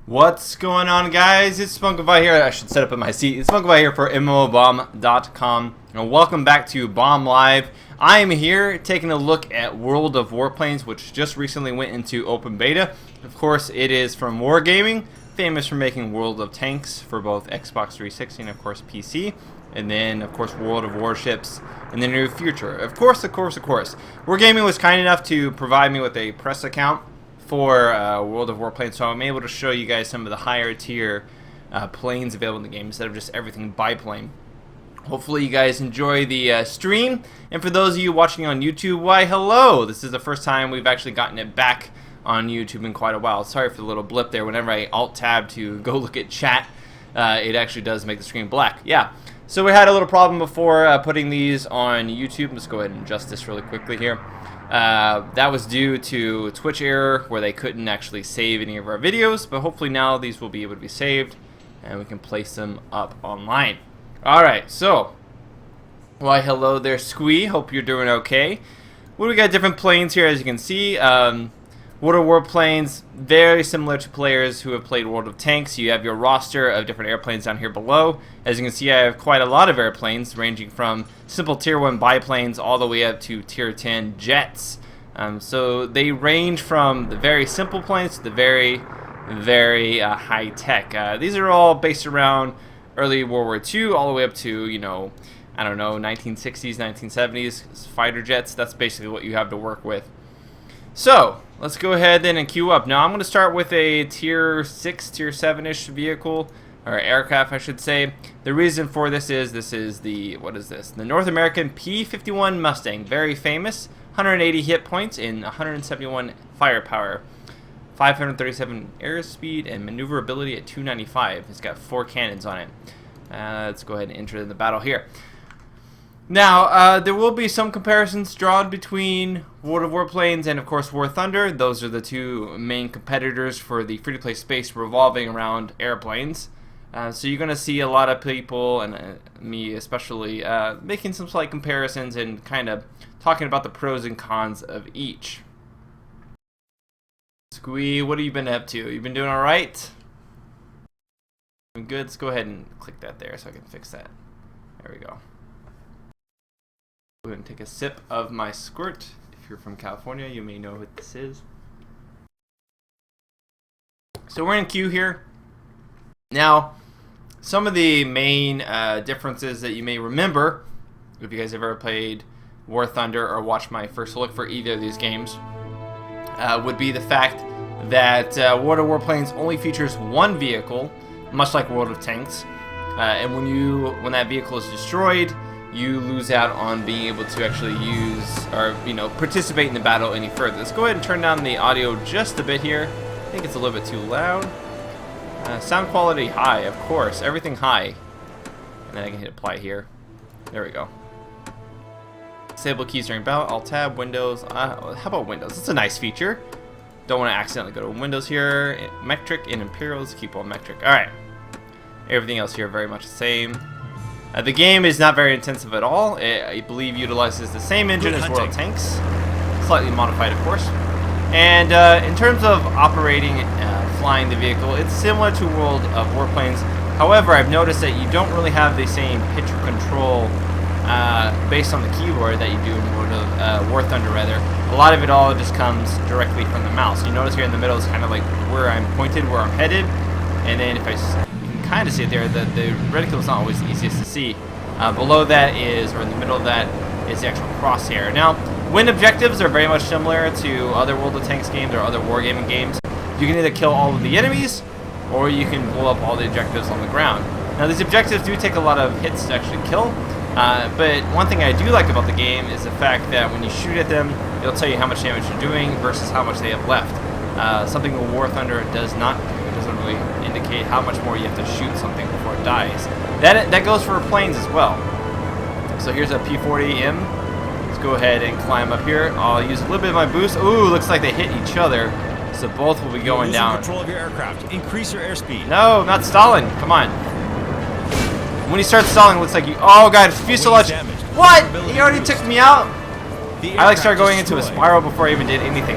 What's going on, guys? It's Spunkify here. I should set up in my seat. It's Spunkify here for MMOBomb.com. And welcome back to BombLive. I am here taking a look at World of Warplanes, which just recently went into open beta. Of course, it is from Wargaming, famous for making World of Tanks for both Xbox 360 and, of course, PC. And then, of course, World of Warships in the near future. Of course. Wargaming was kind enough to provide me with a press account for World of Warplanes, so I'm able to show you guys some of the higher tier planes available in the game instead of just everything biplane. Hopefully you guys enjoy the stream, and for those of you watching on YouTube, why hello! This is the first time we've actually gotten it back on YouTube in quite a while. Sorry for the little blip there. Whenever I alt-tab to go look at chat, it actually does make the screen black. Yeah, so we had a little problem before putting these on YouTube. Let's go ahead and adjust this really quickly here. That was due to Twitch error where they couldn't actually save any of our videos, but hopefully now these will be able to be saved and we can place them up online. Alright, so why hello there, Squee, hope you're doing okay. We got different planes here, as you can see. World of Warplanes, very similar to players who have played World of Tanks. You have your roster of different airplanes down here below. As you can see, I have quite a lot of airplanes, ranging from simple tier 1 biplanes all the way up to tier 10 jets. So they range from the very simple planes to the very high tech. These are all based around early World War II all the way up to, you know, I don't know, 1960s, 1970s fighter jets. That's basically what you have to work with. So let's go ahead then and queue up. Now I'm going to start with a tier 6, tier 7-ish vehicle, or aircraft I should say. The reason for this is the, what is this? The North American P-51 Mustang, very famous, 180 hit points and 171 firepower, 537 airspeed and maneuverability at 295. It's got 4 cannons on it. Let's go ahead and enter the battle here. Now, there will be some comparisons drawn between World of Warplanes and, of course, War Thunder. Those are the two main competitors for the free-to-play space revolving around airplanes. So you're going to see a lot of people, and me especially, making some slight comparisons and kind of talking about the pros and cons of each. Squee, what have you been up to? You been doing all right? Doing good? Let's go ahead and click that there so I can fix that. There we go. Go ahead and take a sip of my squirt. If you're from California, you may know what this is. So we're in queue here. Now, some of the main differences that you may remember, if you guys have ever played War Thunder or watched my first look for either of these games, would be the fact that World of Warplanes only features one vehicle, much like World of Tanks, and when that vehicle is destroyed, you lose out on being able to actually use or, you know, participate in the battle any further. Let's go ahead and turn down the audio just a bit here. I think it's a little bit too loud. Sound quality high, of course, everything high. And then I can hit apply here. There we go. Disable keys during battle, Alt Tab, Windows. How about Windows? It's a nice feature. Don't want to accidentally go to Windows here. Metric and Imperials, keep on metric. Alright. Everything else here very much the same. The game is not very intensive at all. I believe utilizes the same engine as World of Tanks, slightly modified, of course. And in terms of operating, flying the vehicle, it's similar to World of Warplanes. However, I've noticed that you don't really have the same picture control based on the keyboard that you do in World of War Thunder. Rather, a lot of it all just comes directly from the mouse. You notice here in the middle is kind of like where I'm pointed, where I'm headed, and then if I kind of see it there, the reticle is not always the easiest to see. Below that is, or in the middle of that, is the actual crosshair. Now, win objectives are very much similar to other World of Tanks games or other Wargaming games. You can either kill all of the enemies, or you can blow up all the objectives on the ground. Now, these objectives do take a lot of hits to actually kill, but one thing I do like about the game is the fact that when you shoot at them, it'll tell you how much damage you're doing versus how much they have left. Something that War Thunder does not do. It doesn't really indicate how much more you have to shoot something before it dies. That goes for planes as well. So here's a P-40M. Let's go ahead and climb up here. I'll use a little bit of my boost. Ooh, looks like they hit each other. So both will be going down. Control of your aircraft. Increase your airspeed. No, not stalling. Come on. When you start stalling, it looks like you... Oh, God, fuselage. What? He already took me out? I like started going into a spiral before I even did anything.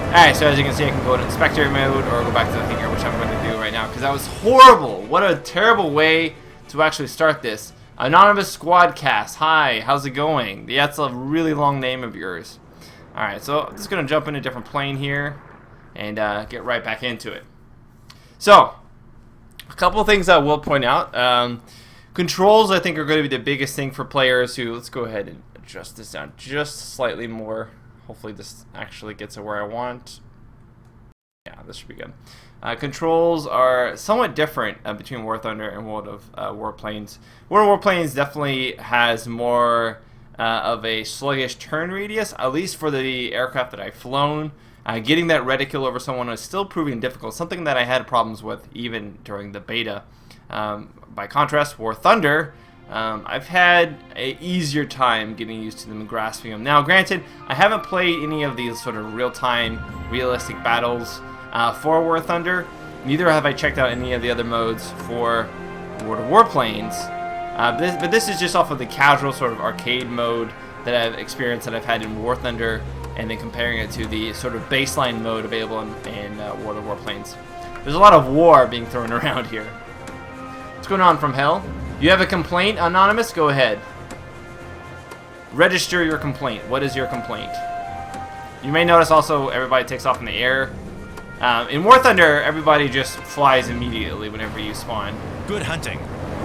Alright, so as you can see, I can go into spectator mode or go back to the hangar, which I'm going to do right now, because that was horrible. What a terrible way to actually start this. Anonymous Squadcast. Hi, how's it going? Yeah, that's a really long name of yours. Alright, so I'm just going to jump in a different plane here and get right back into it. So, a couple of things I will point out. Controls, I think, are going to be the biggest thing for players who... Let's go ahead and adjust this down just slightly more. Hopefully this actually gets to where I want. Yeah, this should be good. Controls are somewhat different between War Thunder and World of Warplanes. World of Warplanes definitely has more of a sluggish turn radius, at least for the aircraft that I've flown. Getting that reticule over someone is still proving difficult, something that I had problems with even during the beta. By contrast, War Thunder, I've had an easier time getting used to them and grasping them. Now, granted, I haven't played any of these sort of real-time, realistic battles for War Thunder. Neither have I checked out any of the other modes for World of Warplanes. But this is just off of the casual sort of arcade mode that I've experienced that I've had in War Thunder, and then comparing it to the sort of baseline mode available in World of Warplanes. There's a lot of war being thrown around here. What's going on from hell? You have a complaint, Anonymous? Go ahead. Register your complaint. What is your complaint? You may notice also everybody takes off in the air. In War Thunder, everybody just flies immediately whenever you spawn. Good hunting.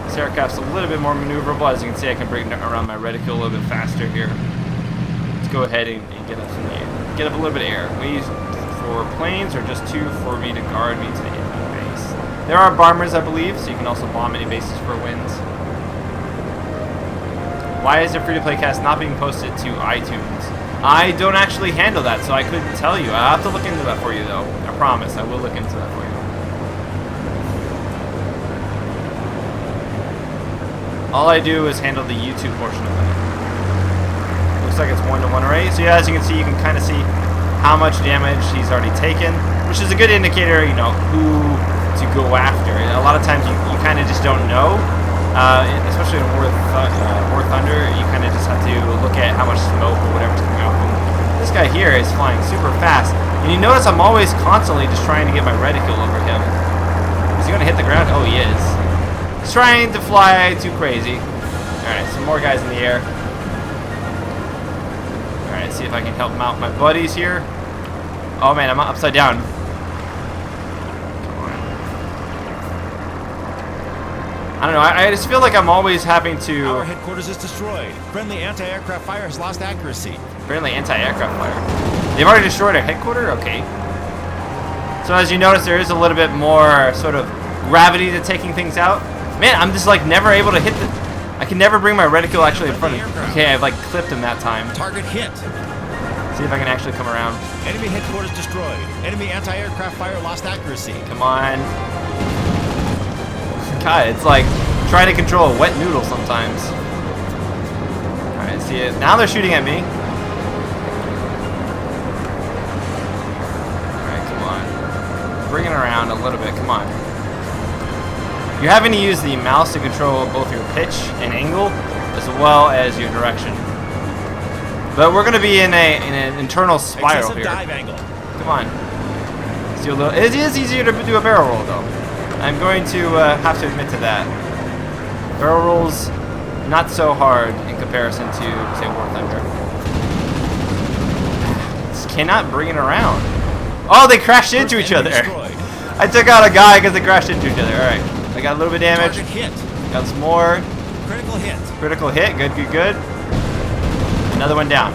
This aircraft's a little bit more maneuverable. As you can see, I can bring around my reticule a little bit faster here. Let's go ahead and get up in the air. Get up a little bit of air. We use 4 planes or just 2 for me to guard me to the enemy base. There are bombers, I believe, so you can also bomb any bases for wins. Why is the free-to-play cast not being posted to iTunes? I don't actually handle that, so I couldn't tell you. I'll have to look into that for you, though. I promise, I will look into that for you. All I do is handle the YouTube portion of it. Looks like it's 1-to-1 array. So yeah, as you can see, you can kind of see how much damage he's already taken, which is a good indicator, you know, who to go after. A lot of times you kind of just don't know, especially in War Thunder. You kind of just have to look at how much smoke or whatever's coming out from him. This guy here is flying super fast, and you notice I'm always constantly just trying to get my reticule over him. Is he going to hit the ground? Oh, he is. He's trying to fly too crazy. Alright, some more guys in the air. Alright, see if I can help him out. My buddies here. Oh man, I'm upside down. I don't know, I just feel like I'm always having to... Our headquarters is destroyed. Friendly anti-aircraft fire has lost accuracy. Friendly anti-aircraft fire. They've already destroyed our headquarters? Okay. So as you notice, there is a little bit more sort of gravity to taking things out. Man, I'm just like never able to hit the... I can never bring my reticule actually in front of me. Okay, I've like clipped him that time. Target hit. See if I can actually come around. Enemy headquarters destroyed. Enemy anti-aircraft fire lost accuracy. Come on. God, it's like trying to control a wet noodle sometimes. Alright, see it. Now they're shooting at me. Alright, come on. Bring it around a little bit, come on. You're having to use the mouse to control both your pitch and angle, as well as your direction. But we're going to be in an internal spiral here. Dive angle. Come on. Let's do a little. It is easier to do a barrel roll, though. I'm going to have to admit to that. Barrel rolls, not so hard in comparison to, say, War Thunder. Just cannot bring it around. Oh, they crashed into each other. I took out a guy because they crashed into each other. All right. I got a little bit of damage. Hit. Got some more. Critical hit. Critical hit. Good, good, good. Another one down.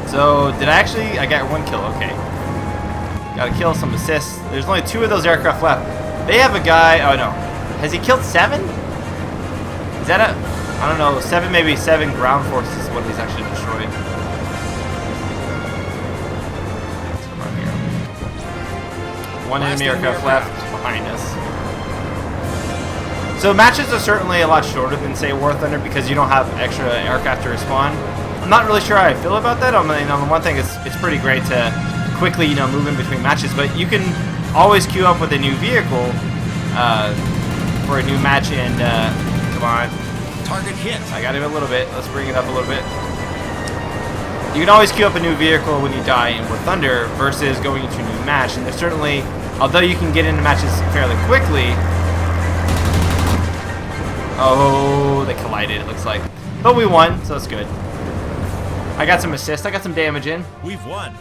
So, did I actually... I got 1 kill. Okay. Gotta kill some assists. There's only 2 of those aircraft left. They have a guy... Oh, no. Has he killed 7? Is that a... I don't know. 7, maybe 7 ground forces is what he's actually destroyed. One enemy aircraft left behind us. So matches are certainly a lot shorter than, say, War Thunder because you don't have extra aircraft to respawn. I'm not really sure how I feel about that. I mean, on the one thing, it's pretty great to quickly, you know, move in between matches, but you can always queue up with a new vehicle for a new match. And come on, target hit. I got him a little bit. Let's bring it up a little bit. You can always queue up a new vehicle when you die in War Thunder versus going into a new match. And there's certainly, although you can get into matches fairly quickly. Oh, they collided, it looks like. But we won, so that's good. I got some assists, I got some damage in. We've won.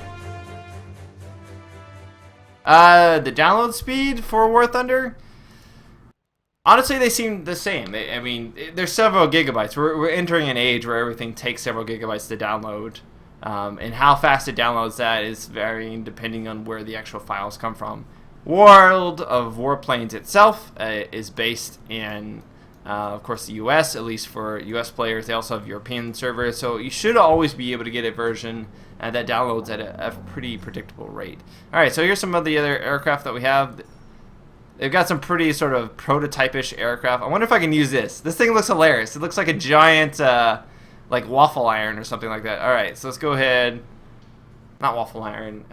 The download speed for War Thunder, honestly, they seem the same. I mean, there's several gigabytes. We're entering an age where everything takes several gigabytes to download. And how fast it downloads that is varying depending on where the actual files come from. World of Warplanes itself is based in, of course, the US, at least for US players. They also have European servers, so you should always be able to get a version that downloads at a pretty predictable rate. Alright, so here's some of the other aircraft that we have. They've got some pretty sort of prototype-ish aircraft. I wonder if I can use this. This thing looks hilarious. It looks like a giant, like waffle iron or something like that. Alright, so let's go ahead. Not waffle iron,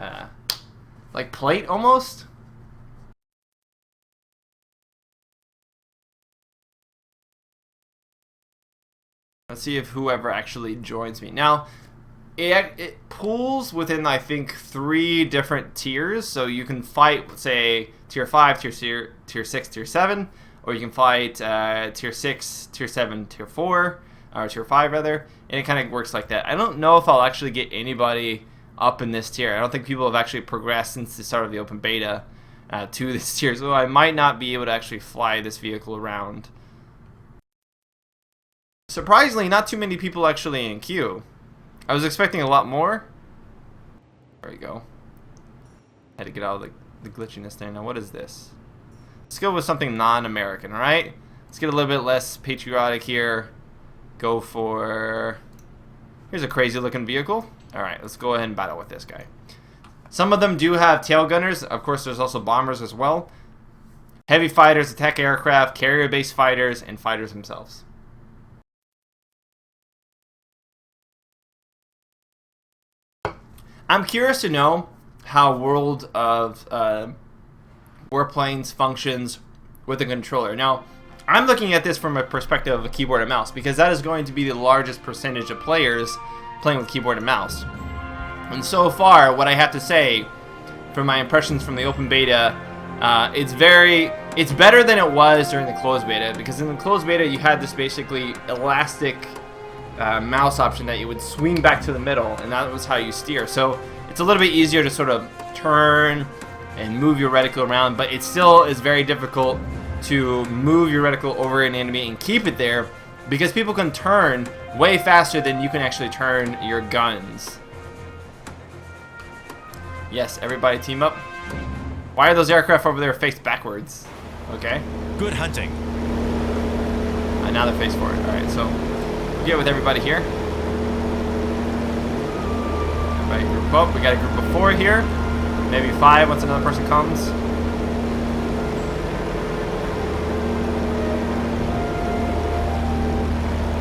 like plate almost? Let's see if whoever actually joins me. Now, it pools within, I think, 3 different tiers. So you can fight, say, tier 5, tier 6, tier 7. Or you can fight tier 6, tier 7, tier 4. Or tier 5, rather. And it kind of works like that. I don't know if I'll actually get anybody up in this tier. I don't think people have actually progressed since the start of the open beta to this tier. So I might not be able to actually fly this vehicle around. Surprisingly, not too many people actually in queue. I was expecting a lot more. There we go. Had to get out of the glitchiness there. Now, what is this? Let's go with something non-American, alright? Let's get a little bit less patriotic here. Go for... Here's a crazy looking vehicle. Alright, let's go ahead and battle with this guy. Some of them do have tail gunners. Of course, there's also bombers as well. Heavy fighters, attack aircraft, carrier-based fighters, and fighters themselves. I'm curious to know how World of Warplanes functions with a controller. Now, I'm looking at this from a perspective of a keyboard and mouse because that is going to be the largest percentage of players playing with keyboard and mouse. And so far, what I have to say from my impressions from the open beta, it's better than it was during the closed beta, because in the closed beta you had this basically elastic mouse option that you would swing back to the middle, and that was how you steer. So it's a little bit easier to sort of turn and move your reticle around, but it still is very difficult to move your reticle over an enemy and keep it there, because people can turn way faster than you can actually turn your guns. Yes, everybody team up. Why are those aircraft over there faced backwards? Okay. Good hunting. Now they're face forward. Alright, so get with everybody here. Everybody group up. We got a group of 4 here. Maybe 5 once another person comes.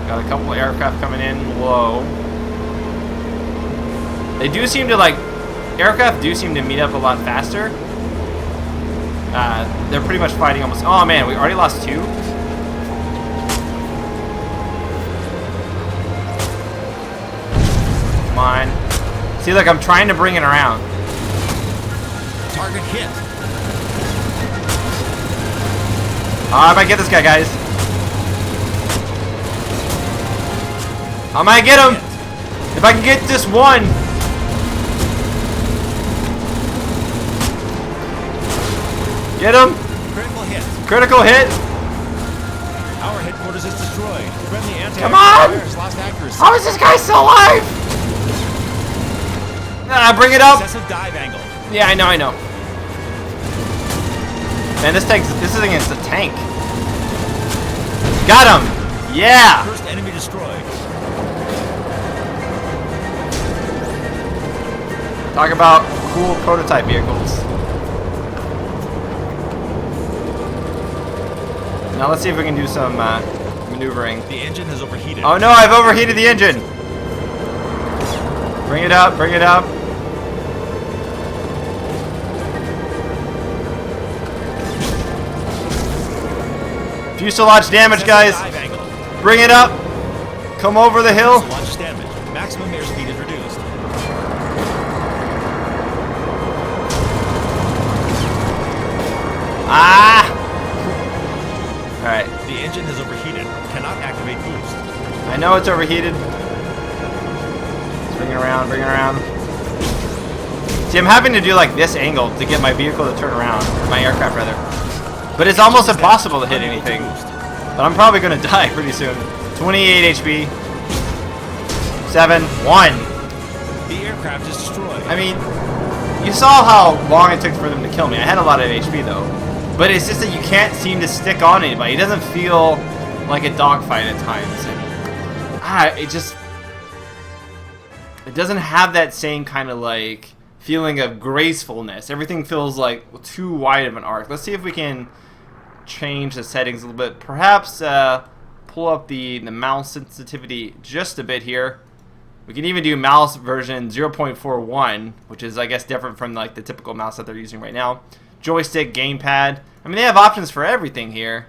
Got a couple of aircraft coming in low. They do seem to aircraft do seem to meet up a lot faster. They're pretty much fighting almost. Oh man, we already lost 2. Come on. See, look, I'm trying to bring it around. Target hit. I might get this guy, guys. I might get him. If I can get this one. Get him. Critical hit. Critical hit. Our headquarters is destroyed. Friendly anti-aircraft Come on! fires lost accuracy. How is this guy still alive? Bring it up. Excessive dive angle. Yeah, I know. Man, this is against a tank. Got him. Yeah. First enemy destroyed. Talk about cool prototype vehicles. Now let's see if we can do some maneuvering. The engine has overheated. Oh no, I've overheated the engine. Bring it up, bring it up. Fuselage damage, guys. Bring it up. Come over the hill. Fuselage damage. Maximum airspeed is reduced. Ah! Alright. The engine has overheated. Cannot activate boost. I know it's overheated. Let's bring it around, bring it around. See, I'm having to do like this angle to get my vehicle to turn around. My aircraft, rather. But it's almost impossible to hit anything. But I'm probably going to die pretty soon. 28 HP. 7, 1. The aircraft is destroyed. I mean, you saw how long it took for them to kill me. I had a lot of HP though. But it's just that you can't seem to stick on anybody. It doesn't feel like a dogfight at times. And, it doesn't have that same kind of like feeling of gracefulness. Everything feels like too wide of an arc. Let's see if we can change the settings a little bit. Perhaps pull up the mouse sensitivity just a bit here. We can even do mouse version 0.41, which is, I guess, different from like the typical mouse that they're using right now. Joystick, gamepad. I mean, they have options for everything here.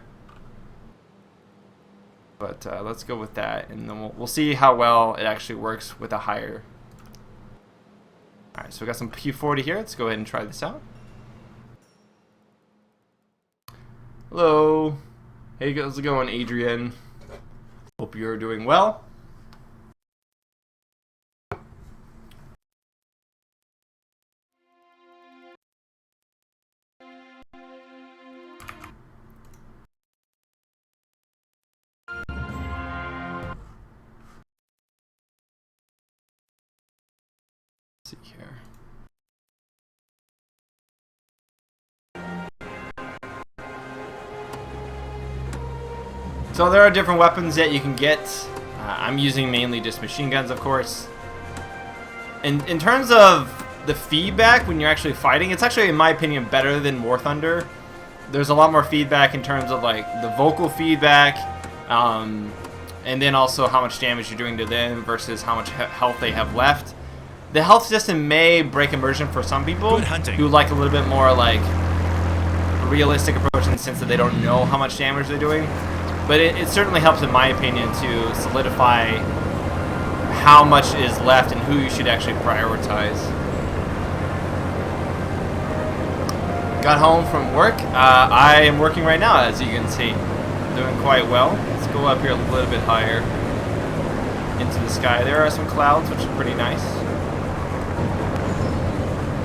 But let's go with that, and then we'll see how well it actually works with a higher. Alright, so we got some P40 here. Let's go ahead and try this out. Hello. Hey, how's it going, Adrian? Hope you're doing well. See here. So there are different weapons that you can get. I'm using mainly just machine guns, of course. And in terms of the feedback when you're actually fighting, it's actually, in my opinion, better than War Thunder. There's a lot more feedback in terms of like the vocal feedback, and then also how much damage you're doing to them versus how much health they have left. The health system may break immersion for some people who like a little bit more like realistic approach in the sense that they don't know how much damage they're doing. But it certainly helps, in my opinion, to solidify how much is left and who you should actually prioritize. Got home from work. I am working right now, as you can see. Doing quite well. Let's go up here a little bit higher into the sky. There are some clouds, which are pretty nice.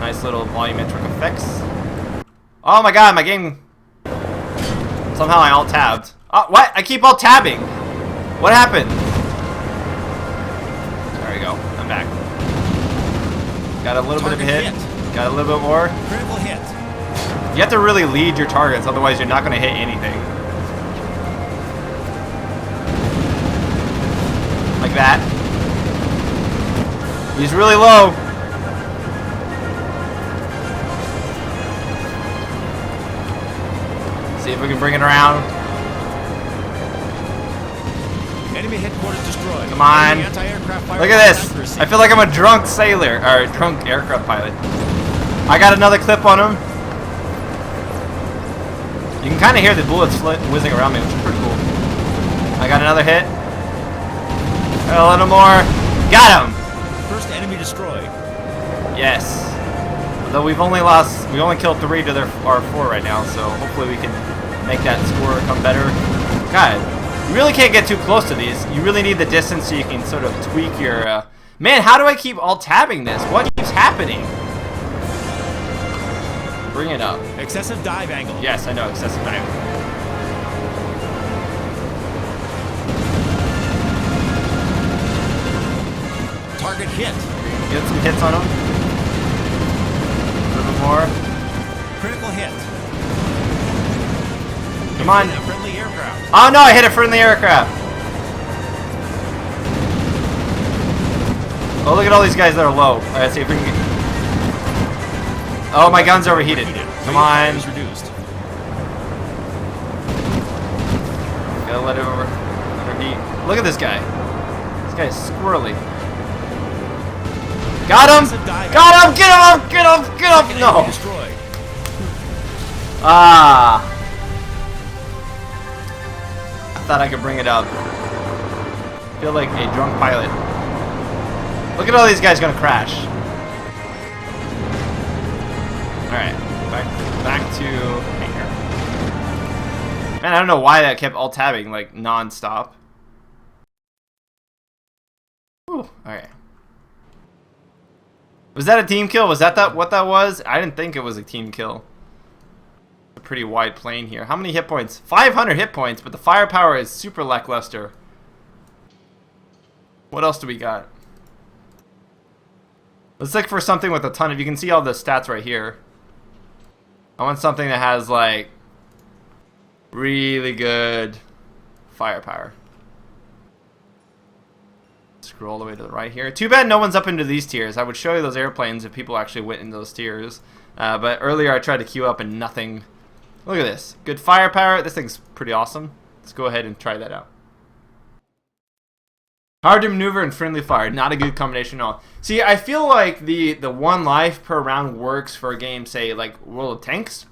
Nice little volumetric effects. Oh my god, my game... Somehow I alt-tabbed. Oh, what? I keep alt-tabbing. What happened? There we go. I'm back. Got a little bit of a hit. Got a little bit more. Critical hit. You have to really lead your targets, otherwise you're not going to hit anything. Like that. He's really low. See if we can bring it around. Enemy headquarters destroyed. Come on. Look at this. I feel like I'm a drunk sailor, or drunk aircraft pilot. I got another clip on him. You can kind of hear the bullets whizzing around me, which is pretty cool. I got another hit. A little more. Got him. First enemy destroyed. Yes. Though we only killed 3 to our 4 right now, so hopefully we can make that score come better. God, you really can't get too close to these. You really need the distance so you can sort of tweak your... Man, how do I keep alt-tabbing this? What keeps happening? Bring it up. Excessive dive angle. Yes, I know, excessive dive. Target hit. Get some hits on him. A little bit more. Critical hit. Come on. A friendly aircraft. Oh no, I hit a friendly aircraft. Oh, look at all these guys that are low. Let's see if we can get... Oh, my gun's overheated. Come on. Reduced. Gotta let it overheat. Look at this guy. This guy's squirrely. Got him! Got him! Get him! Get him! Get him! No! Ah! I thought I could bring it up. I feel like a drunk pilot. Look at all these guys gonna crash. Alright, back to hangar. Man, I don't know why that kept alt-tabbing, like, non-stop. Ooh, alright. Was that a team kill? Was that what that was? I didn't think it was a team kill. A pretty wide plane here. How many hit points? 500 hit points, but the firepower is super lackluster. What else do we got? Let's look for something with a ton of... You can see all the stats right here. I want something that has, like, really good firepower. Scroll all the way to the right here. Too bad no one's up into these tiers. I would show you those airplanes if people actually went into those tiers. But earlier I tried to queue up and nothing. Look at this. Good firepower. This thing's pretty awesome. Let's go ahead and try that out. Hard to maneuver and friendly fire. Not a good combination at all. See, I feel like the 1 life per round works for a game, say, like World of Tanks.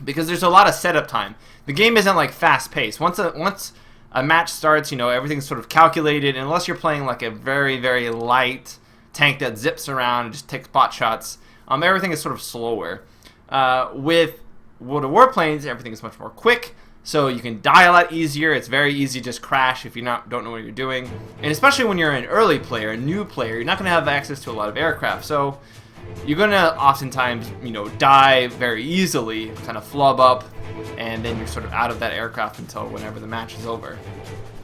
Because there's a lot of setup time. The game isn't like fast paced. Once a match starts, you know, everything's sort of calculated, and unless you're playing like a very, very light tank that zips around and just takes pot shots, everything is sort of slower. With World of Warplanes, everything is much more quick, so you can die a lot easier. It's very easy to just crash if you don't know what you're doing. And especially when you're an early player, a new player, you're not going to have access to a lot of aircraft, so you're going to oftentimes, you know, die very easily, kind of flub up, and then you're sort of out of that aircraft until whenever the match is over.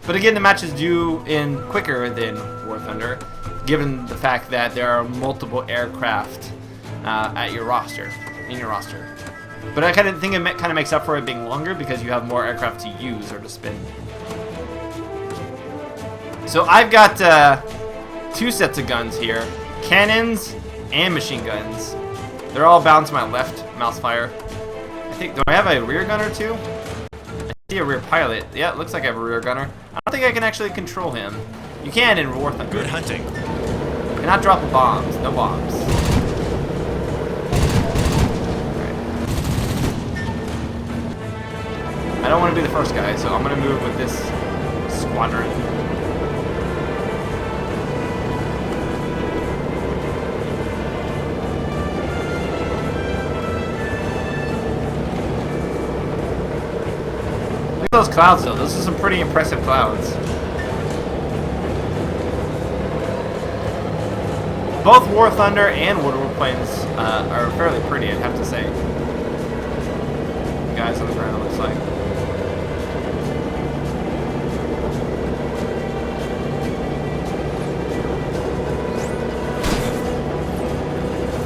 But again, the matches do end quicker than War Thunder, given the fact that there are multiple aircraft in your roster. But I kind of think it kind of makes up for it being longer because you have more aircraft to use or to spin. So I've got 2 sets of guns here, cannons and machine guns. They're all bound to my left mouse fire. Do I have a rear gunner too? I see a rear pilot. Yeah, it looks like I have a rear gunner. I don't think I can actually control him. You can in War Thunder. Good hunting. Cannot drop bombs. No bombs. Right. I don't want to be the first guy, so I'm going to move with this squadron. Those clouds though, those are some pretty impressive clouds. Both War Thunder and World of Warplanes are fairly pretty, I'd have to say. Guys on the ground, it looks like.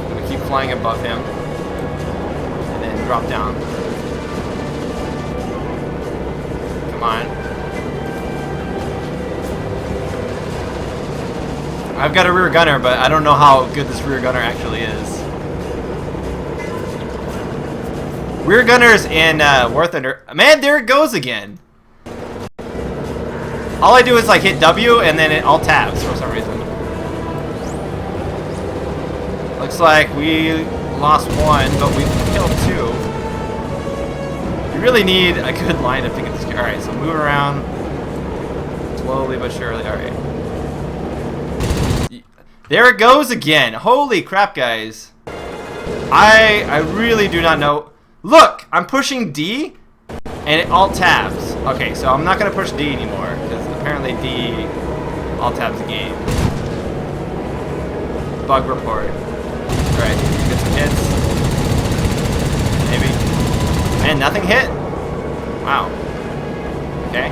I'm gonna keep flying above him and then drop down. Mine. I've got a rear gunner, but I don't know how good this rear gunner actually is. Rear gunners in War Thunder. Man, there it goes again. All I do is like hit W and then it all tabs for some reason. Looks like we lost 1, but we killed 2. Really need a good lineup to get this. Alright, so move around slowly but surely. Alright. There it goes again. Holy crap, guys. I really do not know. Look, I'm pushing D and it alt tabs. Okay, so I'm not going to push D anymore because apparently D alt tabs the game. Bug report. Alright, get some hits. Maybe. And nothing hit? Wow. Okay.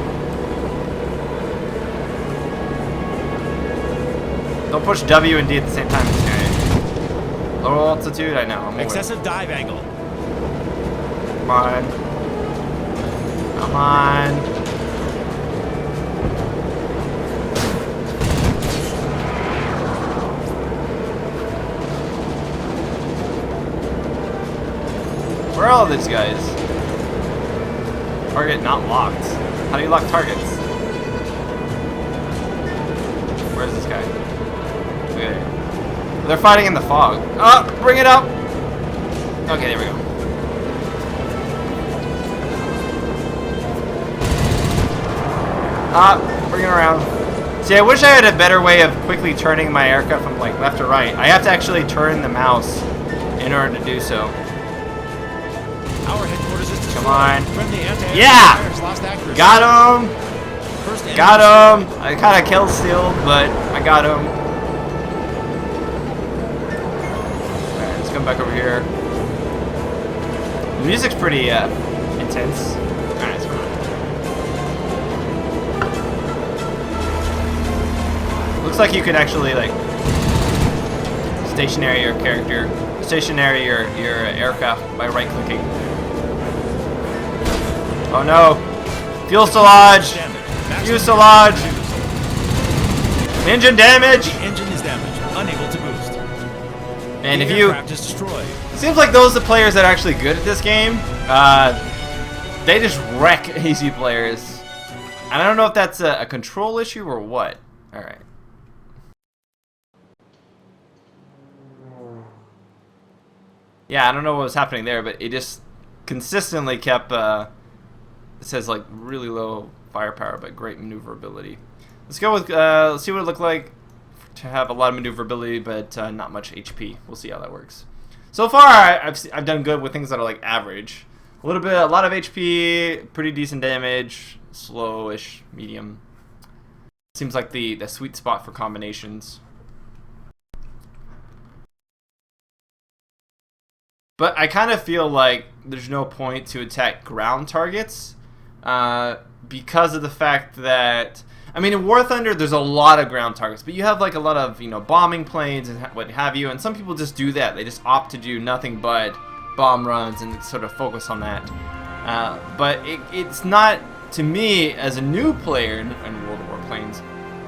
Don't push W and D at the same time, this guy. Low altitude, I know. Excessive dive angle. Come on. Come on. Where are all these guys? Target not locked. How do you lock targets? Where's this guy? Okay. They're fighting in the fog. Oh, bring it up! Okay, there we go. Bring it around. See, I wish I had a better way of quickly turning my aircraft from like left to right. I have to actually turn the mouse in order to do so. Our headquarters is Come on. Friendly anti-air Yeah! fires lost accuracy. Got him! First enemy Got him! I kind of kill stealed, but I got him. Alright, let's come back over here. The music's pretty intense. Alright, it's fine. Looks like you could actually like stationary your aircraft by right clicking. Oh no! Fuselage! Fuselage! Engine damage! The engine is damaged, unable to boost. And The if you aircraft is destroyed. seems like those are the players that are actually good at this game. They just wreck easy players. And I don't know if that's a control issue or what. All right. Yeah, I don't know what was happening there, but it just consistently kept. It says like really low firepower, but great maneuverability. Let's go with. Let's see what it looked like to have a lot of maneuverability, but not much HP. We'll see how that works. So far, I've done good with things that are like average. A lot of HP, pretty decent damage, slowish, medium. Seems like the sweet spot for combinations. But I kind of feel like there's no point to attack ground targets because of the fact that, I mean, in War Thunder there's a lot of ground targets, but you have like a lot of bombing planes and what have you, and some people just do that. They just opt to do nothing but bomb runs and sort of focus on that. But it's not, to me as a new player in World of Warplanes,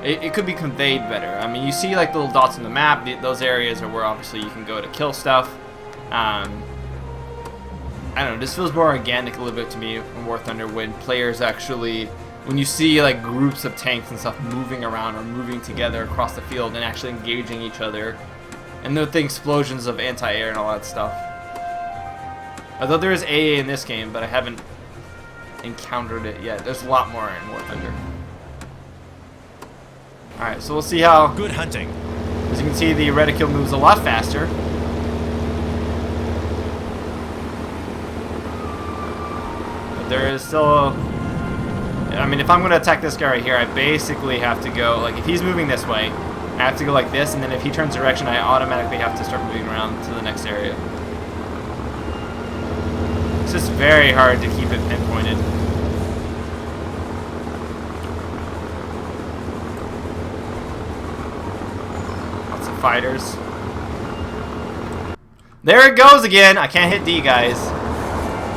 it could be conveyed better. I mean, you see like the little dots on the map. Those areas are where obviously you can go to kill stuff. I don't know, this feels more organic a little bit to me in War Thunder when players actually, when you see like groups of tanks and stuff moving around or moving together across the field and actually engaging each other, and the explosions of anti-air and all that stuff. Although there is AA in this game, but I haven't encountered it yet. There's a lot more in War Thunder. Alright, so we'll see how. Good hunting. As you can see, the reticule moves a lot faster. There is still, I mean, if I'm going to attack this guy right here, I basically have to go, like, if he's moving this way, I have to go like this, and then if he turns direction, I automatically have to start moving around to the next area. It's just very hard to keep it pinpointed. Lots of fighters. There it goes again! I can't hit D, guys.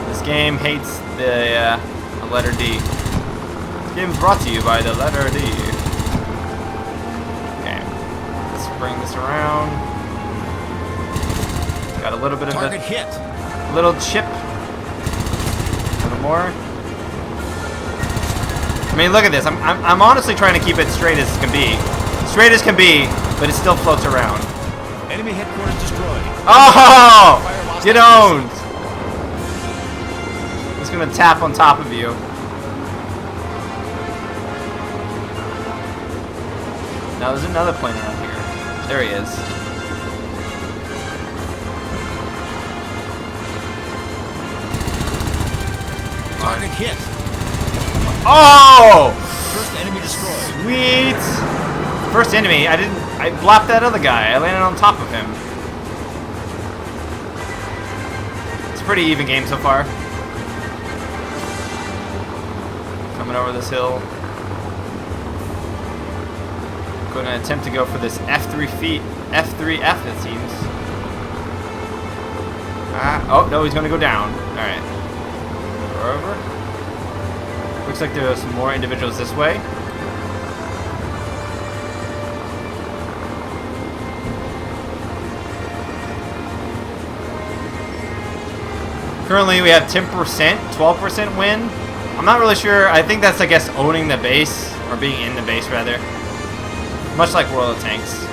This game hates the letter D. This game is brought to you by the letter D. Okay, let's bring this around. Got a little bit of Target hit. Little chip. A little more. I mean, look at this. I'm honestly trying to keep it straight as can be, but it still floats around. Enemy headquarters destroyed. Oh! Get owned. It's gonna tap on top of you. Now there's another plane around here. There he is. Target hit. Oh! First enemy destroyed. Sweet. First enemy. I blocked that other guy. I landed on top of him. It's a pretty even game so far. Coming over this hill. Going to attempt to go for this F3F, it seems. Oh, no, he's going to go down. Alright. Go over. Looks like there's some more individuals this way. Currently, we have 10%, 12% win. I'm not really sure. I think that's, I guess, owning the base, or being in the base, rather. Much like World of Tanks.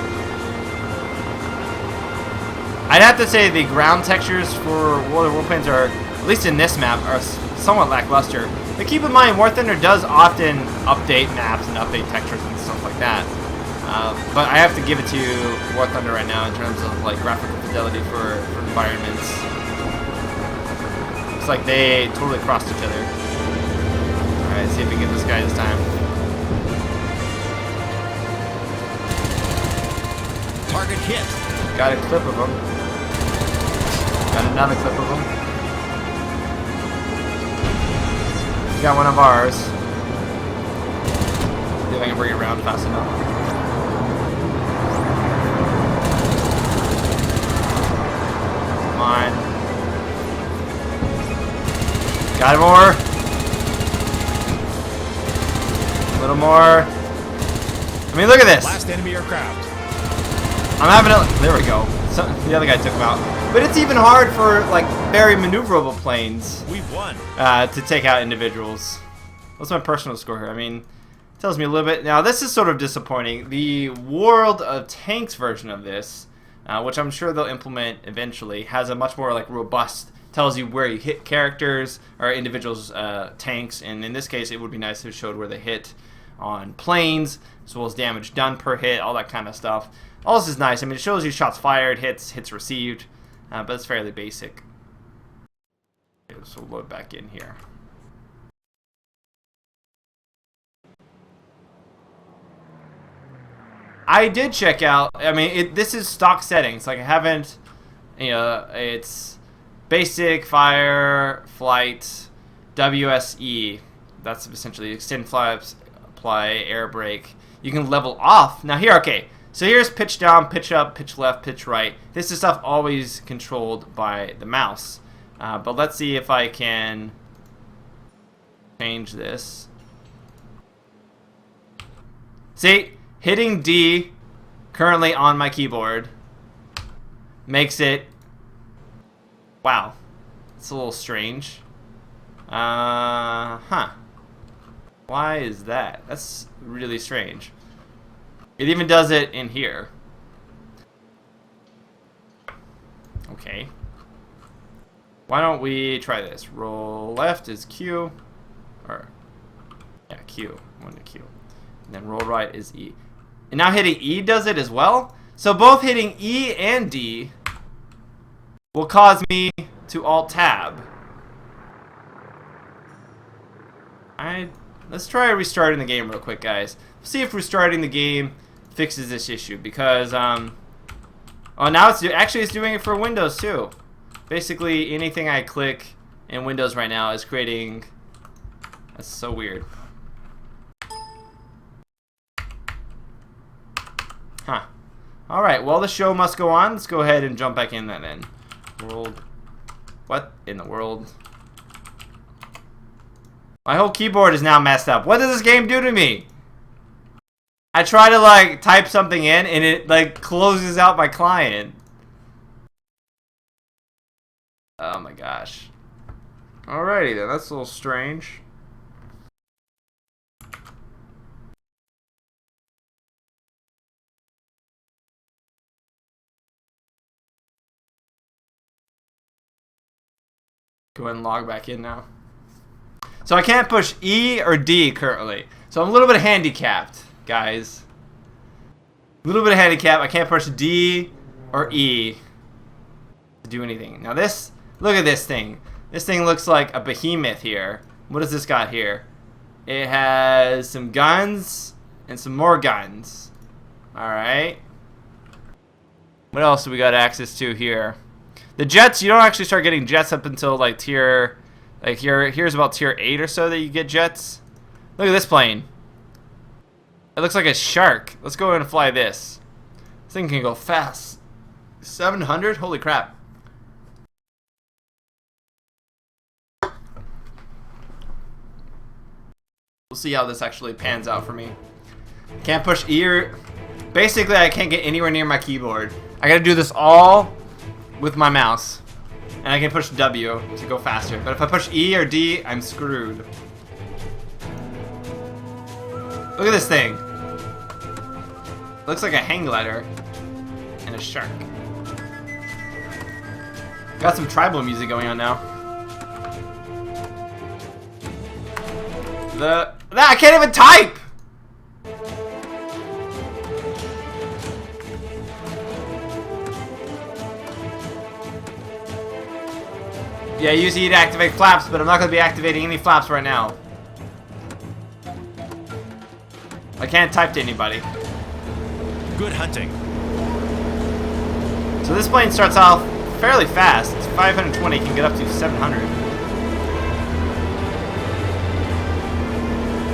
I'd have to say the ground textures for World of Warplanes are, at least in this map, are somewhat lackluster. But keep in mind, War Thunder does often update maps and update textures and stuff like that. But I have to give it to War Thunder right now in terms of like graphical fidelity for environments. Looks like they totally crossed each other. Alright, see if we can get this guy this time. Target hit. Got a clip of him. Got another clip of him. Got one of ours. See if I can bring it around fast enough. Come on. Got more. A little more. I mean, look at this. Last enemy aircraft. I'm having a... There we go. So, the other guy took him out. But it's even hard for, like, very maneuverable planes We've won. to take out individuals. What's my personal score here? I mean, it tells me a little bit. Now, this is sort of disappointing. The World of Tanks version of this, which I'm sure they'll implement eventually, has a much more, like, robust... Tells you where you hit characters or individuals' tanks. And in this case, it would be nice if it showed where they hit on planes, as well as damage done per hit, all that kind of stuff. All this is nice. I mean, it shows you shots fired, hits received, but it's fairly basic. Okay, so we'll load back in here. I did check out, I mean, this is stock settings. Like, I haven't, you know, it's basic, fire, flight, WSE. That's essentially extend flaps, apply, air brake. You can level off. Now here, okay. So here's pitch down, pitch up, pitch left, pitch right. This is stuff always controlled by the mouse. But let's see if I can change this. See, hitting D currently on my keyboard makes it... Wow. It's a little strange. Huh. Why is that? That's really strange. It even does it in here. Okay. Why don't we try this? Roll left is Q. Or, yeah, Q. One to Q. And then roll right is E. And now hitting E does it as well? So both hitting E and D will cause me to Alt-Tab. Let's try restarting the game real quick, guys. See if restarting the game fixes this issue, because oh, now it's doing it for Windows too. Basically, anything I click in Windows right now is creating... That's so weird. Huh. Alright, well, the show must go on. Let's go ahead and jump back in then. World. What in the world? My whole keyboard is now messed up. What does this game do to me? I try to, like, type something in and it, like, closes out my client. Oh my gosh. Alrighty then, that's a little strange. Go ahead and log back in now. So I can't push E or D currently. So I'm a little bit handicapped, guys. A little bit of handicap. I can't push D or E to do anything. Now this, look at this thing. This thing looks like a behemoth here. What does this got here? It has some guns and some more guns. Alright. What else do we got access to here? The jets, you don't actually start getting jets up until like tier, like here's about tier 8 or so that you get jets. Look at this plane. It looks like a shark. Let's go and fly this. This thing can go fast. 700? Holy crap. We'll see how this actually pans out for me. Can't push E or... Basically, I can't get anywhere near my keyboard. I gotta do this all with my mouse, and I can push W to go faster. But if I push E or D, I'm screwed. Look at this thing. Looks like a hang glider and a shark. Got some tribal music going on now. I can't even type. Yeah, use E to activate flaps, but I'm not going to be activating any flaps right now. I can't type to anybody. Good hunting. So this plane starts off fairly fast. It's 520, can get up to 700.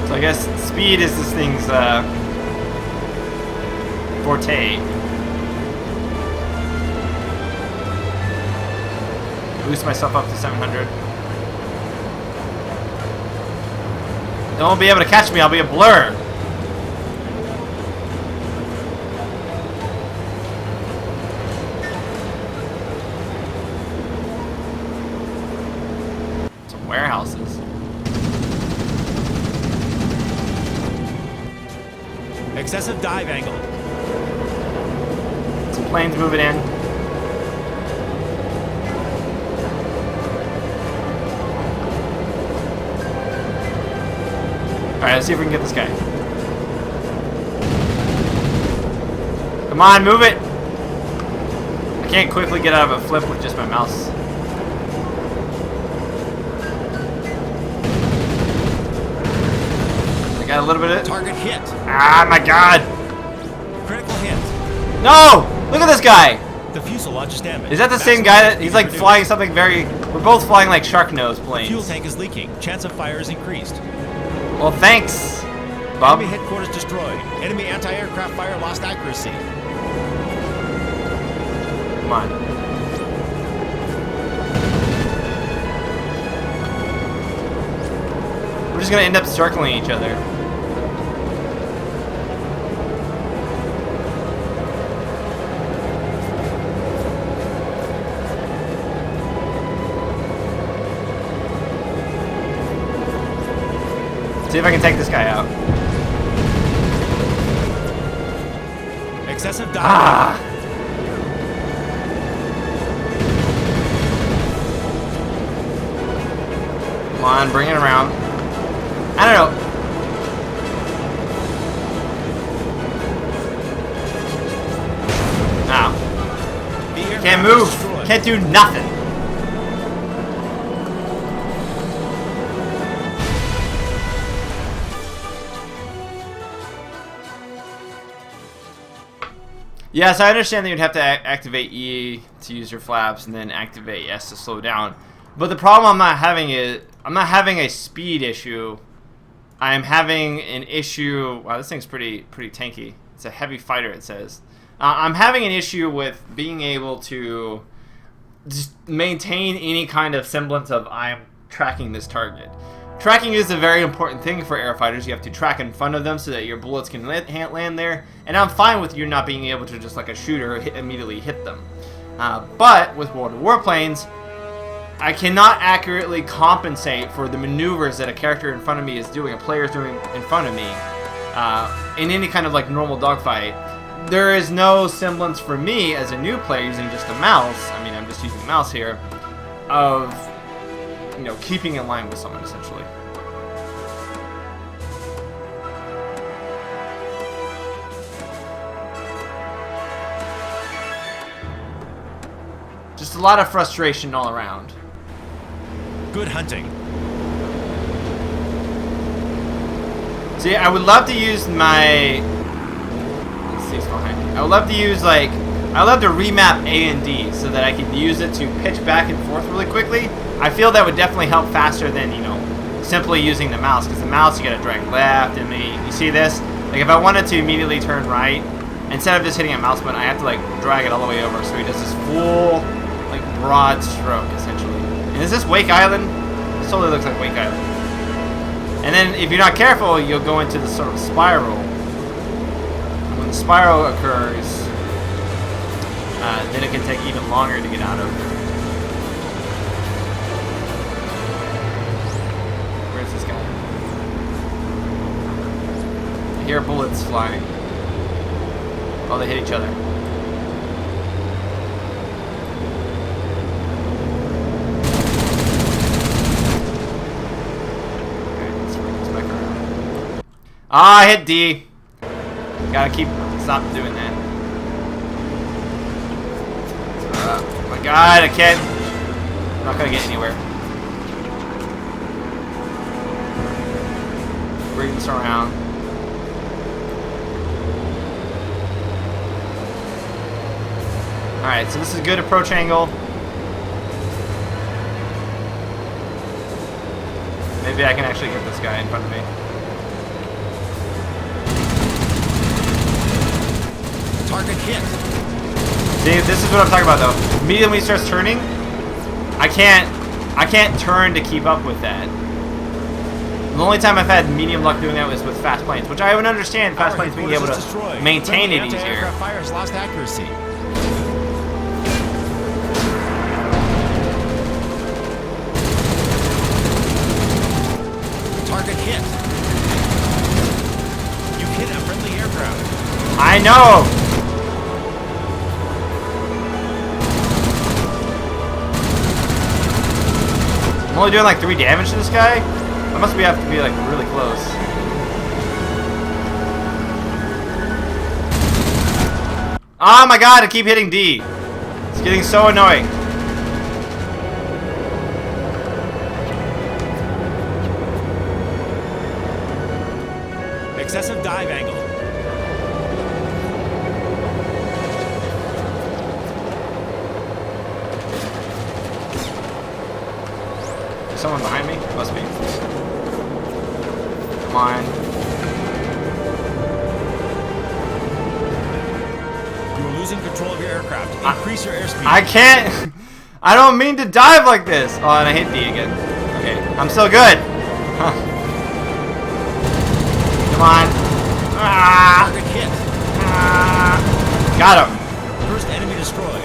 So I guess speed is this thing's forte. Boost myself up to 700. They won't be able to catch me, I'll be a blur. Some warehouses. Excessive dive angle. Some planes moving in. Alright, let's see if we can get this guy. Come on, move it! I can't quickly get out of a flip with just my mouse. I got a little bit of it. Target hit. Ah, my god! Critical hit. No! Look at this guy! The fuselage is damaged. Is that the same guy that he's like flying something very... We're both flying like shark nose planes. Fuel tank is leaking. Chance of fire is increased. Well, thanks, Bob. Enemy headquarters destroyed. Enemy anti-aircraft fire lost accuracy. Come on. We're just gonna end up circling each other. See if I can take this guy out. Excessive dive. Ah! Come on, bring it around. I don't know. Ow. The aircraft Can't is move. destroyed. Can't do nothing. Yes, I understand that you'd have to activate E to use your flaps and then activate S to slow down. But the problem I'm not having is I'm not having a speed issue. I am having an issue. Wow, this thing's pretty tanky. It's a heavy fighter, it says. I'm having an issue with being able to just maintain any kind of semblance of I'm tracking this target. Tracking is a very important thing for airfighters. You have to track in front of them so that your bullets can land there. And I'm fine with you not being able to, just like a shooter, immediately hit them. But with World of Warplanes, I cannot accurately compensate for the maneuvers that a character in front of me is doing, a player is doing in front of me, in any kind of like normal dogfight. There is no semblance for me as a new player using just a mouse, I mean I'm just using a mouse here, of keeping in line with someone essentially. Just a lot of frustration all around. Good hunting. See, I would love to use my... Let's see what's behind me. I would love to use, like... I would love to remap A and D so that I could use it to pitch back and forth really quickly. I feel that would definitely help faster than, simply using the mouse. Because the mouse, you gotta drag left, and you see this? Like, if I wanted to immediately turn right, instead of just hitting a mouse button, I have to, like, drag it all the way over so he does this full, like, broad stroke, essentially. And is this Wake Island? This totally looks like Wake Island. And then, if you're not careful, you'll go into this sort of spiral. And when the spiral occurs, then it can take even longer to get out of. Where's this guy? I hear bullets flying. Oh, they hit each other. Ah, I hit D. Gotta stop doing that. Oh my god, I can't. not gonna get anywhere. Bring this around. Alright, so this is a good approach angle. Maybe I can actually get this guy in front of me. Target hit. See, this is what I'm talking about though. Immediately when he starts turning, I can't turn to keep up with that. The only time I've had medium luck doing that was with fast planes, which I would understand fast planes being able to maintain it easier. Anti-aircraft fire has lost accuracy. Target hit. You hit a friendly aircraft. I know! I'm only doing like 3 damage to this guy? I must have to be like really close. Oh my god, I keep hitting D. It's getting so annoying. Excessive dive angle. Is someone behind me? Must be. Come on. You're losing control of your aircraft. Increase your airspeed. I can't. I don't mean to dive like this. Oh, and I hit D again. Okay, I'm still good. Huh. Come on. Ah. Target hit. Ah. Got him. First enemy destroyed.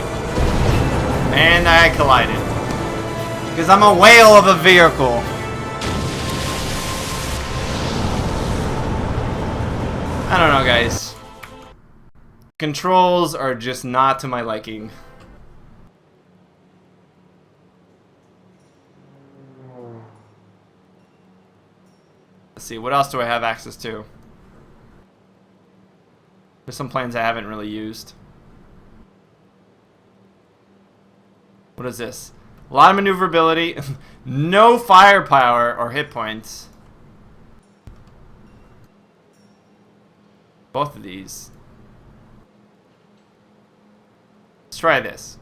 And I collided. Because I'm a whale of a vehicle. I don't know, guys. Controls are just not to my liking. Let's see, what else do I have access to? There's some planes I haven't really used. What is this? A lot of maneuverability, no firepower or hit points. Both of these. Let's try this.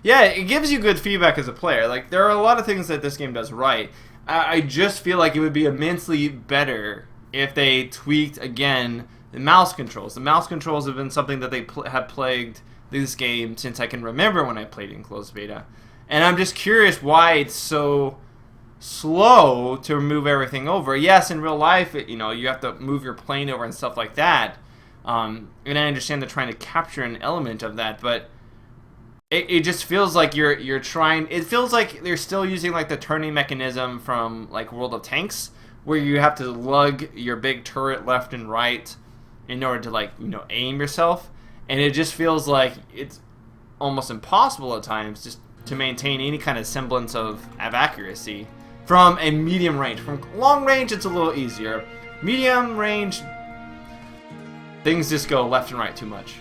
Yeah, it gives you good feedback as a player. Like, there are a lot of things that this game does right. I just feel like it would be immensely better if they tweaked, again, the mouse controls. The mouse controls have been something that they have plagued this game since I can remember when I played in closed beta. And I'm just curious why it's so slow to move everything over. Yes, in real life, you know, you have to move your plane over and stuff like that. And I understand they're trying to capture an element of that, but it just feels like you're trying. It feels like they're still using like the turning mechanism from like World of Tanks, where you have to lug your big turret left and right in order to, like, you know, aim yourself. And it just feels like it's almost impossible at times just to maintain any kind of semblance of accuracy from a medium range. From long range, it's a little easier. Medium range, things just go left and right too much.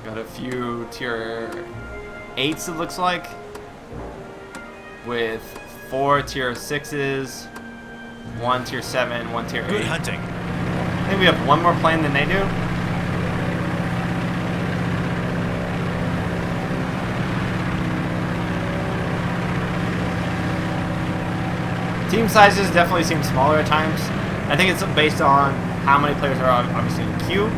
Got a few tier 8s, it looks like, with 4 tier 6s, 1 tier 7, 1 tier 8. Good hunting. I think we have one more plane than they do. Team sizes definitely seem smaller at times. I think it's based on how many players are obviously in the queue.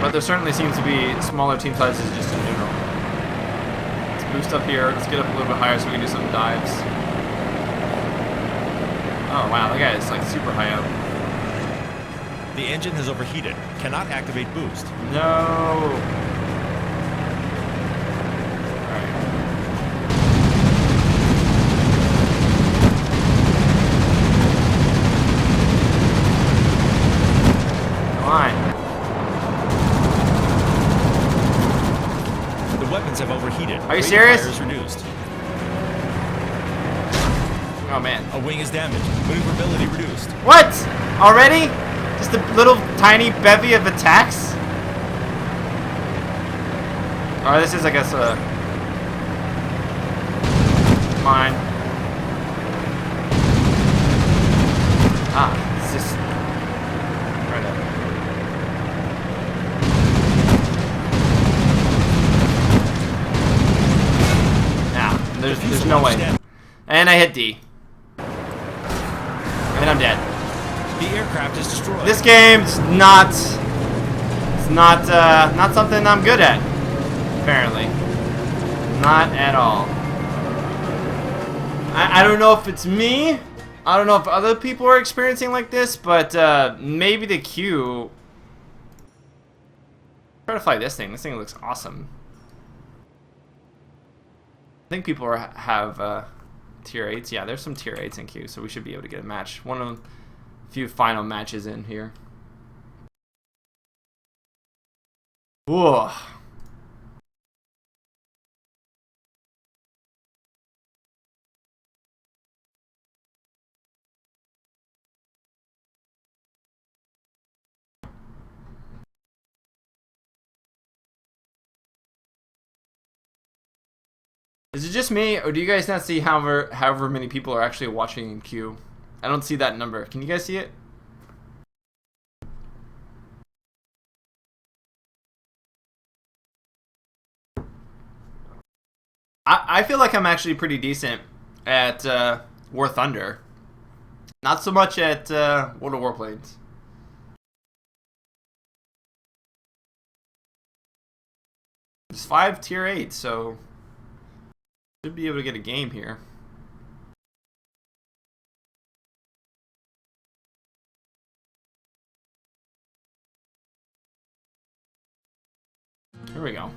But there certainly seems to be smaller team sizes just in general. Let's boost up here. Let's get up a little bit higher so we can do some dives. Oh wow, that guy is like super high up. The engine has overheated. Cannot activate boost. No. The weapons have overheated. Are you serious? Fire is reduced. Oh man. A wing is damaged. Maneuverability reduced. What? Already? Just a little tiny bevy of attacks? Oh, this is, I guess, mine. Ah, it's just right up. Nah, there's no way. And I hit D. And I'm dead. The aircraft is destroyed. This game's not something I'm good at. Apparently. Not at all. I don't know if it's me. I don't know if other people are experiencing like this, but maybe the queue. Try to fly this thing. This thing looks awesome. I think people have tier 8s. Yeah, there's some tier 8s in queue, so we should be able to get a match. One of the few final matches in here. Whoa. Is it just me, or do you guys not see however many people are actually watching in queue? I don't see that number. Can you guys see it? I feel like I'm actually pretty decent at War Thunder. Not so much at World of Warplanes. There's 5 tier 8, so should be able to get a game here. Here we go.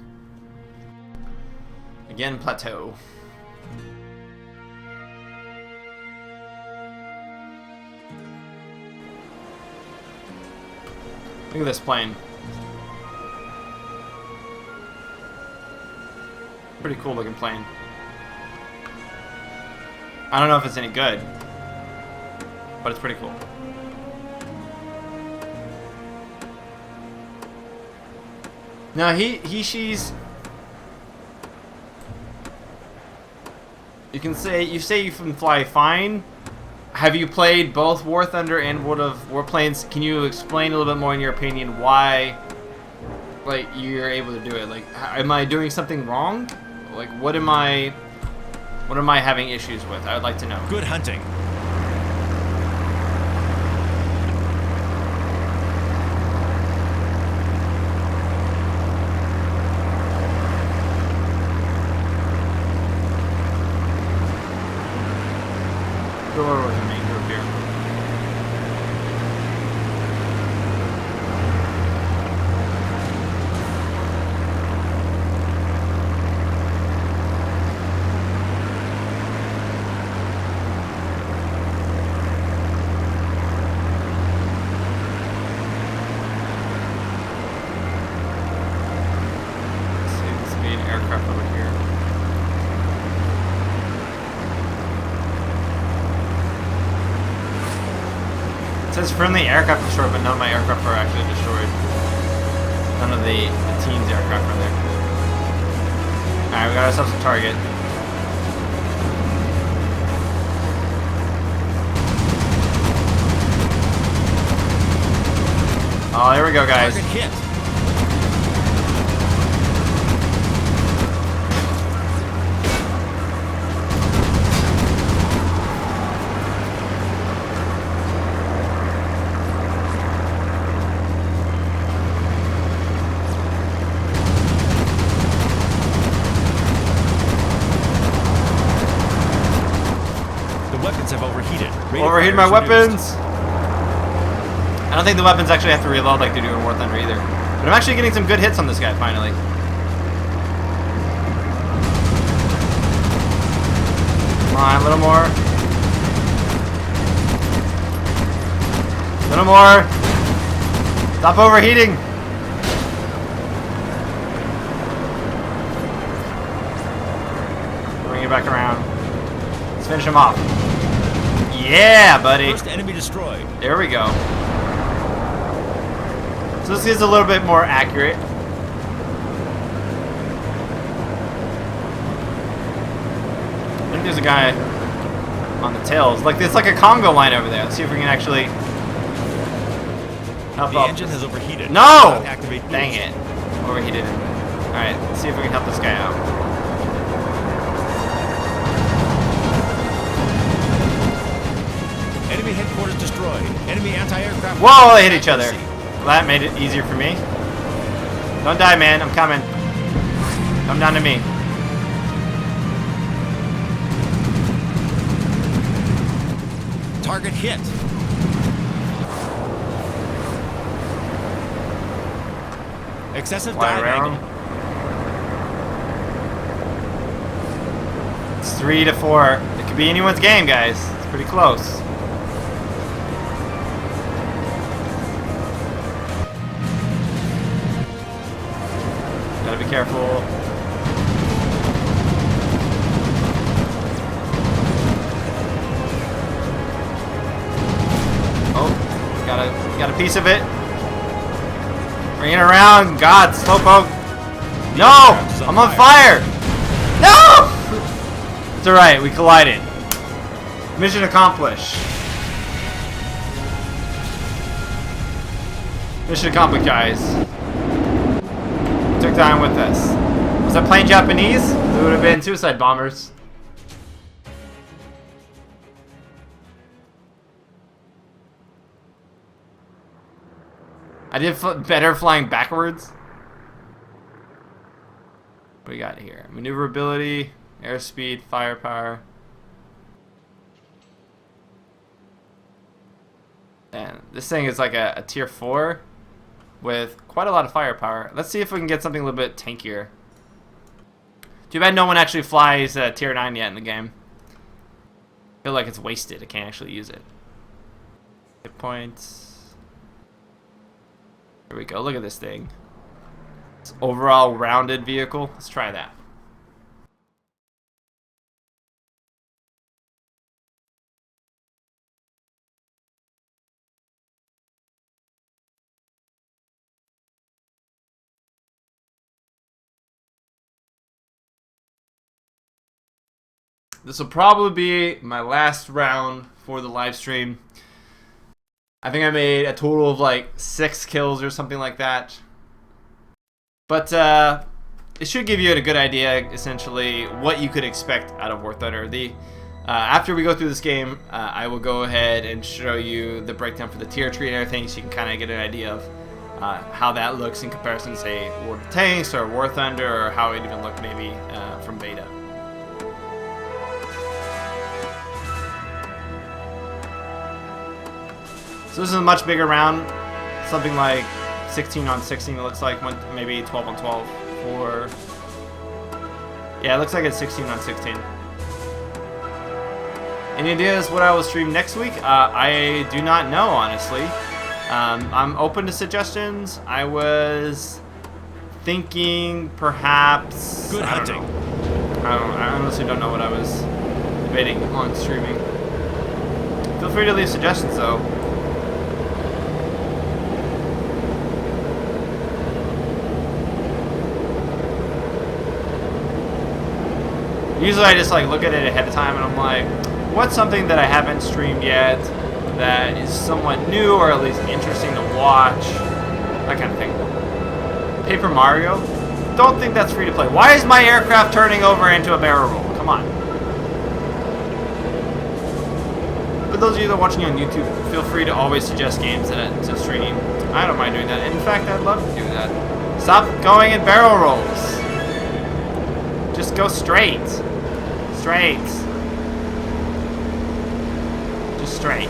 Again, plateau. Look at this plane. Pretty cool looking plane. I don't know if it's any good, but it's pretty cool. Now she's. You say you can fly fine. Have you played both War Thunder and World of Warplanes? Can you explain a little bit more, in your opinion, why, like, you're able to do it? Like, am I doing something wrong? Like, what am I having issues with? I would like to know. Good hunting. Go over with the main group here. Seems to be an aircraft over here. It says friendly aircraft destroyed, but none of my aircraft are actually destroyed. None of the team's aircraft are there. Alright, we got ourselves a target. Oh, here we go, guys. Target hit. Have overheated. Overheated my weapons. I don't think the weapons actually have to reload like they do in War Thunder either. But I'm actually getting some good hits on this guy finally. Come on, a little more. A little more. Stop overheating. Bring it back around. Let's finish him off. Yeah, buddy. First enemy destroyed. There we go. So this is a little bit more accurate. I think there's a guy on the tails. Like it's like a Congo line over there. Let's see if we can actually help The up. engine has overheated. No! Activate Dang boost. it. Overheated. Alright, let's see if we can help this guy out. Enemy headquarters destroyed. Enemy anti-aircraft. Whoa, they hit each other. Well, that made it easier for me. Don't die, man. I'm coming. Come down to me. Target hit. Excessive Fly dive around. angle. It's 3-4. It could be anyone's game, guys. It's pretty close. Gotta be careful. Oh, got a piece of it. Bring it around. God, slowpoke. No! I'm on fire! No! It's alright, we collided. Mission accomplished. Mission accomplished, guys. Took time with us. Was that plane Japanese? It would have been suicide bombers. I did better flying backwards. What do we got here? Maneuverability, airspeed, firepower. And this thing is like a tier 4 with quite a lot of firepower. Let's see if we can get something a little bit tankier. Too bad no one actually flies tier 9 yet in the game. I feel like it's wasted. I can't actually use it. Hit points. Here we go. Look at this thing. It's overall rounded vehicle. Let's try that. This will probably be my last round for the live stream. I think I made a total of like 6 kills or something like that. But it should give you a good idea, essentially, what you could expect out of War Thunder. After we go through this game, I will go ahead and show you the breakdown for the tier tree and everything, so you can kind of get an idea of how that looks in comparison to, say, World of Tanks or War Thunder, or how it even looked maybe from beta. So this is a much bigger round, something like 16 on 16 it looks like, maybe 12 on 12 for... Yeah, it looks like it's 16 on 16. Any ideas what I will stream next week? I do not know, honestly. I'm open to suggestions. I was thinking perhaps... Good hunting. I honestly don't know what I was debating on streaming. Feel free to leave suggestions, though. Usually I just like look at it ahead of time and I'm like, what's something that I haven't streamed yet that is somewhat new or at least interesting to watch? That kind of thing. Paper Mario? Don't think that's free to play. Why is my aircraft turning over into a barrel roll? Come on. For those of you that are watching on YouTube, feel free to always suggest games to stream. I don't mind doing that. In fact, I'd love to do that. Stop going in barrel rolls. Just go straight. Straight. Just straight.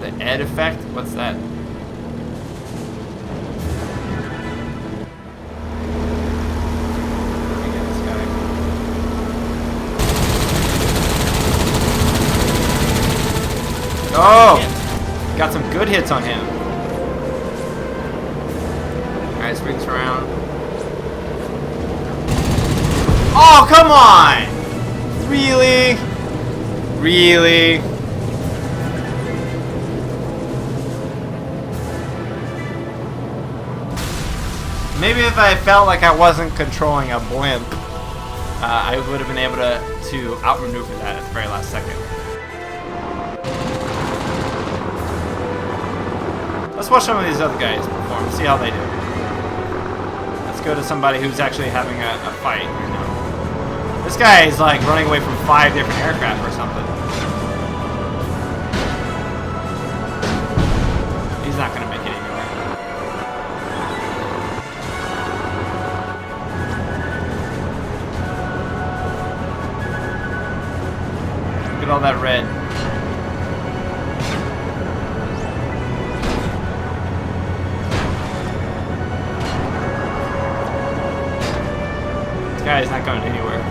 The Ed effect? What's that? Oh! Got some good hits on him. Alright, swings around. Oh, come on! Really? Really? Maybe if I felt like I wasn't controlling a blimp, I would have been able to outmaneuver that at the very last second. Let's watch some of these other guys perform, see how they do. Let's go to somebody who's actually having a fight right now. This guy is like running away from 5 different aircraft or something. He's not going to make it anywhere. Look at all that red. Guy's not going anywhere.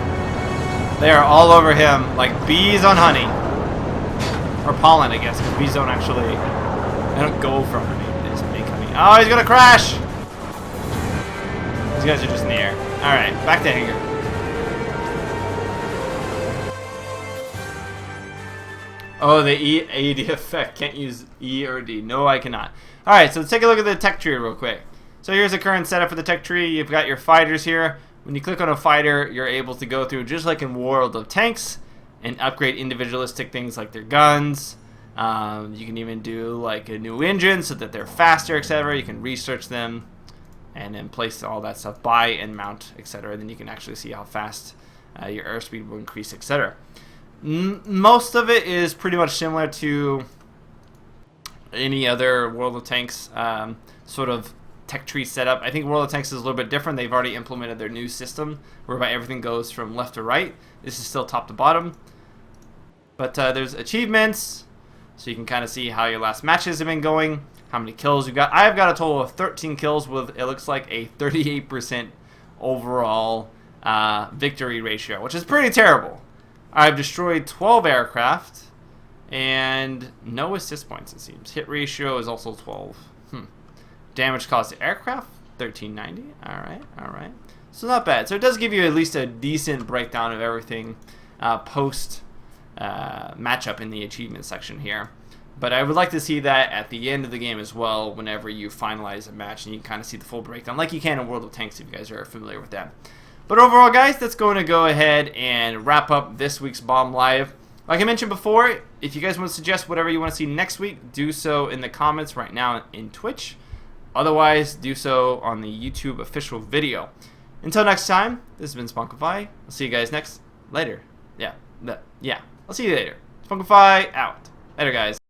They are all over him like bees on honey. Or pollen, I guess, because bees don't actually, they don't go from honey, they just make honey. Oh, he's gonna crash! These guys are just in the air. Alright, back to hangar. Oh, the E-AD effect. Can't use E or D. No, I cannot. Alright, so let's take a look at the tech tree real quick. So here's the current setup for the tech tree. You've got your fighters here. When you click on a fighter, you're able to go through, just like in World of Tanks, and upgrade individualistic things like their guns. You can even do like a new engine so that they're faster, etc. You can research them and then place all that stuff, buy and mount, etc. Then you can actually see how fast your airspeed will increase, etc. Most of it is pretty much similar to any other World of Tanks sort of tech tree setup. I think World of Tanks is a little bit different. They've already implemented their new system whereby everything goes from left to right. This is still top to bottom. But there's achievements, so you can kind of see how your last matches have been going, how many kills you've got. I've got a total of 13 kills with, it looks like, a 38% overall victory ratio, which is pretty terrible. I've destroyed 12 aircraft and no assist points, it seems. Hit ratio is also 12. Damage caused to aircraft, 1390. Alright. So not bad. So it does give you at least a decent breakdown of everything post matchup in the achievement section here. But I would like to see that at the end of the game as well, whenever you finalize a match and you can kind of see the full breakdown, like you can in World of Tanks if you guys are familiar with that. But overall, guys, that's going to go ahead and wrap up this week's BombLive. Like I mentioned before, if you guys want to suggest whatever you want to see next week, do so in the comments right now in Twitch. Otherwise, do so on the YouTube official video. Until next time, this has been Spunkify. I'll see you guys later. I'll see you later. Spunkify out. Later, guys.